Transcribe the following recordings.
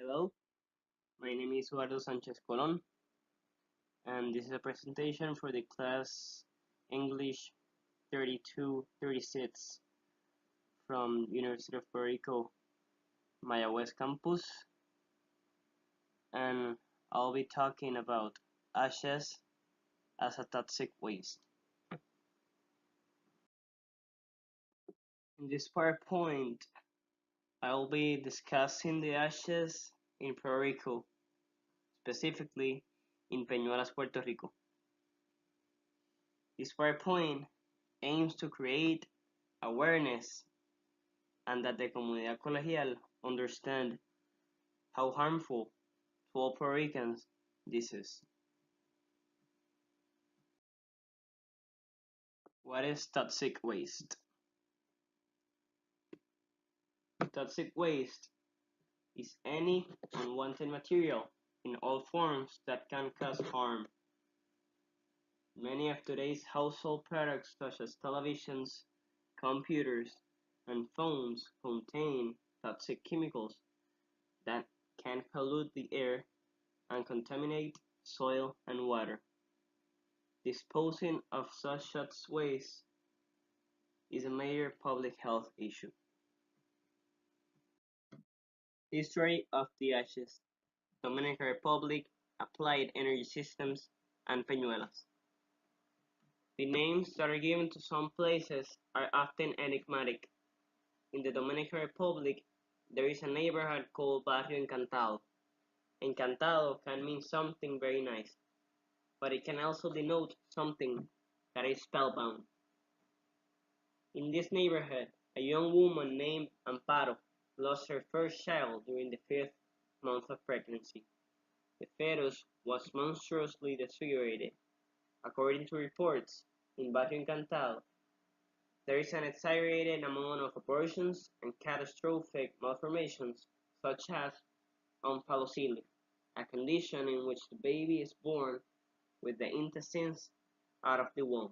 Hello, my name is Eduardo Sanchez and this is a presentation for the class English 3236 from University of Puerto Rico, Maya West Campus, and I'll be talking about ashes as a toxic waste. In this PowerPoint, I'll be discussing the ashes in Puerto Rico, specifically in Peñuelas, Puerto Rico. This PowerPoint aims to create awareness and that the comunidad colegial understand how harmful to all Puerto Ricans this is. What is toxic waste? Toxic waste is any unwanted material in all forms that can cause harm. Many of today's household products such as televisions, computers, and phones contain toxic chemicals that can pollute the air and contaminate soil and water. Disposing of such waste is a major public health issue. History of the ashes: Dominican Republic, Applied Energy Systems, and Peñuelas. The names that are given to some places are often enigmatic. In the Dominican Republic, there is a neighborhood called Barrio Encantado. Encantado can mean something very nice, but it can also denote something that is spellbound. In this neighborhood, a young woman named Amparo lost her first child during the 5th month of pregnancy. The fetus was monstrously desfigured. According to reports, in Barrio Encantado, there is an exaggerated amount of abortions and catastrophic malformations such as omphalocele, a condition in which the baby is born with the intestines out of the womb.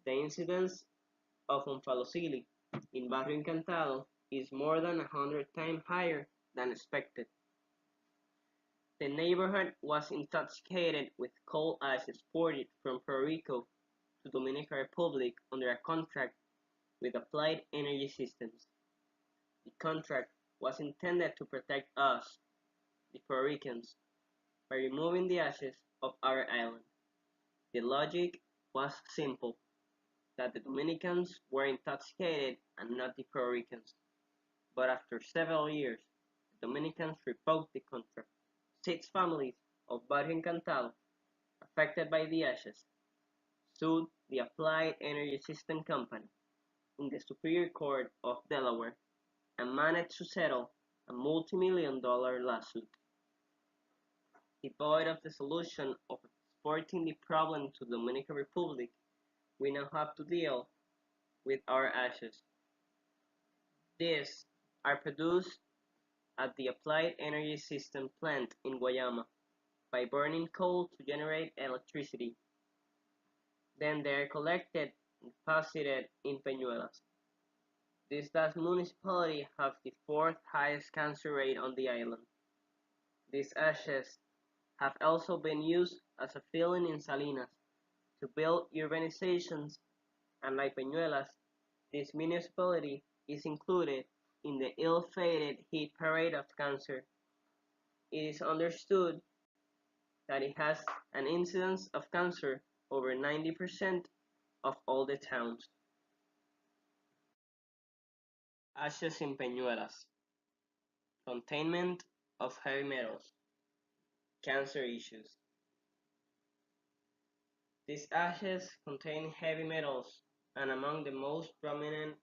The incidence of omphalocele in Barrio Encantado is more than 100 times higher than expected. The neighborhood was intoxicated with coal ash exported from Puerto Rico to Dominican Republic under a contract with Applied Energy Systems. The contract was intended to protect us, the Puerto Ricans, by removing the ashes of our island. The logic was simple, that the Dominicans were intoxicated and not the Puerto Ricans. But after several years, the Dominicans revoked the contract. 6 families of Barrio Encantado, affected by the ashes, sued the Applied Energy System Company in the Superior Court of Delaware and managed to settle a multi-million-dollar lawsuit. Devoid of the solution of exporting the problem to the Dominican Republic, we now have to deal with our ashes. These are produced at the Applied Energy System plant in Guayama by burning coal to generate electricity. Then they are collected and deposited in Peñuelas. This municipality has the 4th highest cancer rate on the island. These ashes have also been used as a filling in Salinas to build urbanizations, and like Peñuelas, this municipality is included in the ill-fated hit parade of cancer. It is understood that it has an incidence of cancer over 90% of all the towns. Ashes in Peñuelas. Containment of heavy metals. Cancer issues. These ashes contain heavy metals, and among the most prominent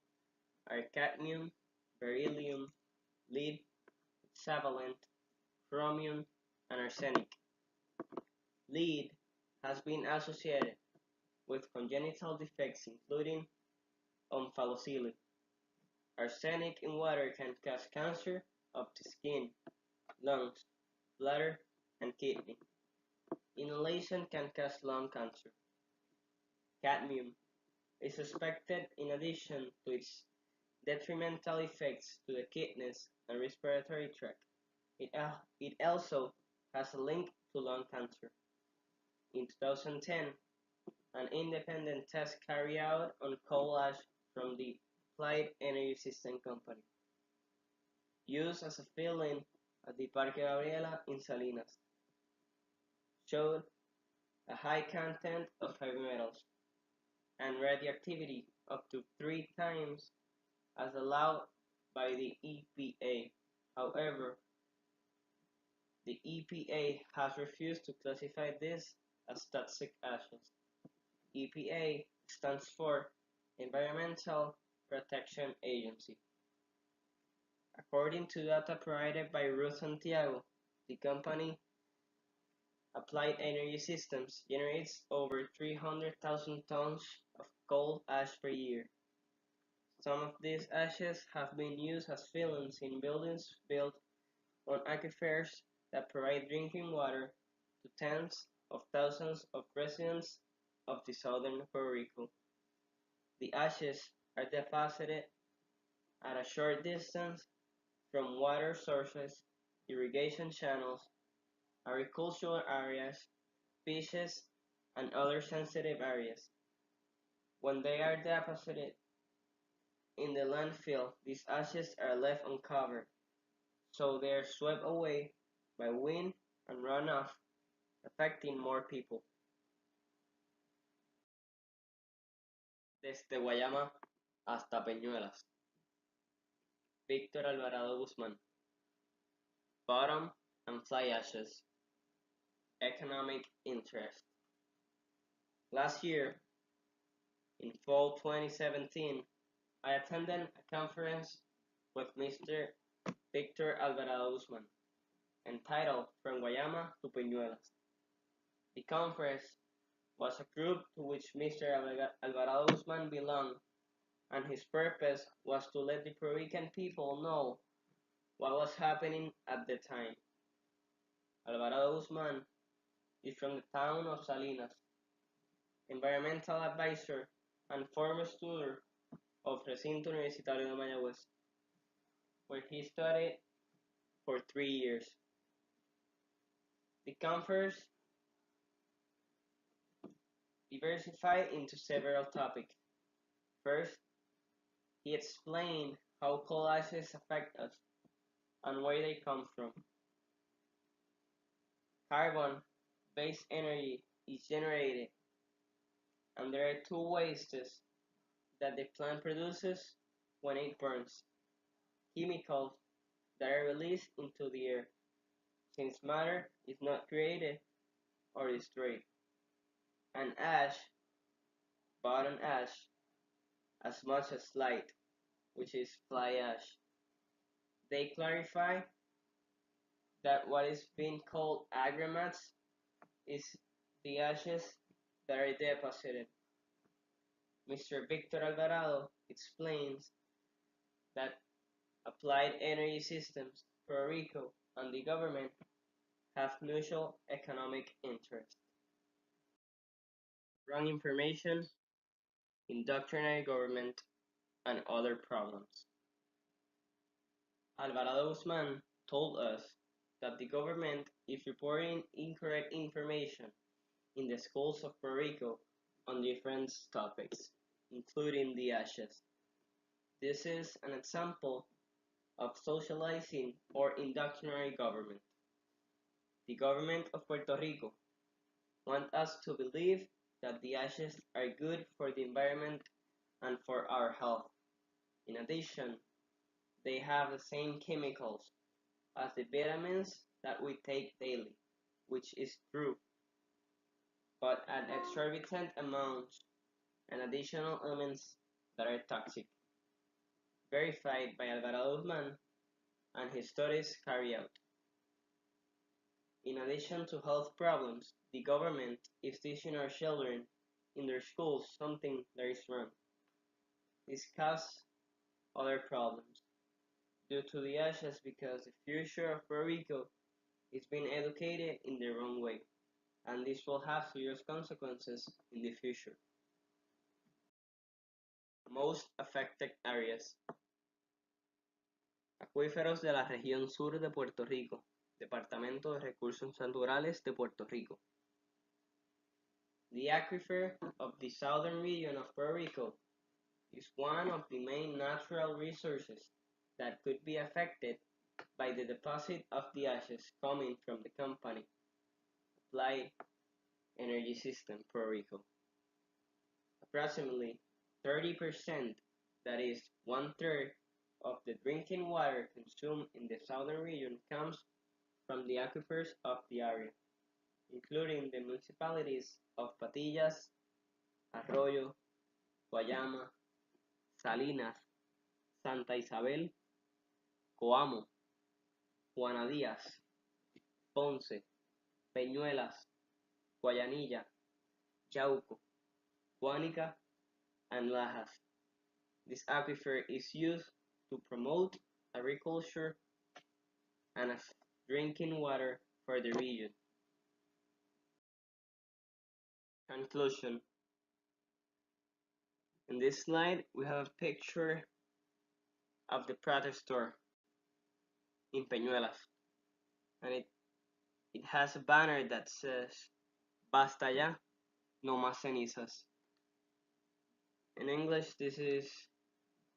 are cadmium, beryllium, lead, hexavalent, chromium, and arsenic. Lead has been associated with congenital defects including omphalocele. Arsenic in water can cause cancer of the skin, lungs, bladder, and kidney. Inhalation can cause lung cancer. Cadmium is suspected in addition to its detrimental effects to the kidneys and respiratory tract. It also has a link to lung cancer. In 2010, an independent test carried out on coal ash from the Applied Energy System Company, used as a fill-in at the Parque Gabriela in Salinas, showed a high content of heavy metals and radioactivity up to 3 times as allowed by the EPA. However, the EPA has refused to classify this as toxic ashes. EPA stands for Environmental Protection Agency. According to data provided by Ruth Santiago, the company Applied Energy Systems generates over 300,000 tons of coal ash per year. Some of these ashes have been used as fillings in buildings built on aquifers that provide drinking water to tens of thousands of residents of the southern Puerto Rico. The ashes are deposited at a short distance from water sources, irrigation channels, agricultural areas, beaches, and other sensitive areas. When they are deposited in the landfill, these ashes are left uncovered, so they are swept away by wind and runoff, affecting more people. Desde Guayama hasta Peñuelas. Víctor Alvarado Guzmán. Bottom and fly ashes. Economic interest. Last year, in fall 2017, I attended a conference with Mr. Victor Alvarado Guzmán, entitled From Guayama to Peñuelas. The conference was a group to which Mr. Alvarado Guzmán belonged, and his purpose was to let the Puerto Rican people know what was happening at the time. Alvarado Guzmán is from the town of Salinas, environmental advisor and former student of Recinto Universitario de Mayagüez, where he studied for 3 years. The conference diversified into several topics. First, he explained how coal ashes affect us and where they come from. Carbon-based energy is generated, and there are two wastes that the plant produces when it burns: chemicals that are released into the air, since matter is not created or destroyed, and ash, bottom ash, as much as light, which is fly ash. They clarify that what is being called aggregates is the ashes that are deposited. Mr. Victor Alvarado explains that Applied Energy Systems, Puerto Rico, and the government have mutual economic interests. Wrong information, indoctrinated government, and other problems. Alvarado Guzmán told us that the government is reporting incorrect information in the schools of Puerto Rico on different topics, including the ashes. This is an example of socializing or indoctrinating government. The government of Puerto Rico wants us to believe that the ashes are good for the environment and for our health. In addition, they have the same chemicals as the vitamins that we take daily, which is true, but at exorbitant amounts and additional elements that are toxic, verified by Alvarado Guzmán and his studies carried out. In addition to health problems, the government is teaching our children in their schools something that is wrong. This causes other problems due to the ashes because the future of Puerto Rico is being educated in the wrong way, and this will have serious consequences in the future. Most affected areas. Acuíferos de la región sur de Puerto Rico, Departamento de Recursos Naturales de Puerto Rico. The aquifer of the southern region of Puerto Rico is one of the main natural resources that could be affected by the deposit of the ashes coming from the company Applied Energy System Puerto Rico. Approximately 30%, that is one-third, of the drinking water consumed in the southern region comes from the aquifers of the area, including the municipalities of Patillas, Arroyo, Guayama, Salinas, Santa Isabel, Coamo, Juana Díaz, Ponce, Peñuelas, Guayanilla, Yauco, Guánica, and Lajas. This aquifer is used to promote agriculture and as drinking water for the region. Conclusion. In this slide, we have a picture of the product store in Peñuelas, and it has a banner that says Basta ya, no más cenizas. In English, this is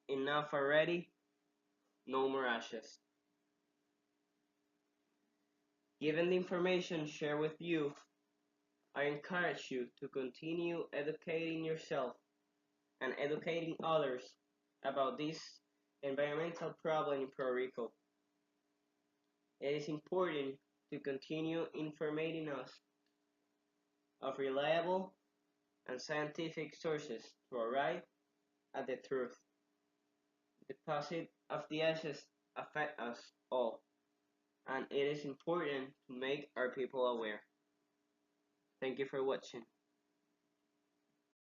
enough already, no more ashes. Given the information shared with you, I encourage you to continue educating yourself and educating others about this environmental problem in Puerto Rico. It is important to continue informing us of reliable and scientific sources to arrive at the truth. The deposit of the ashes affect us all, and it is important to make our people aware. Thank you for watching.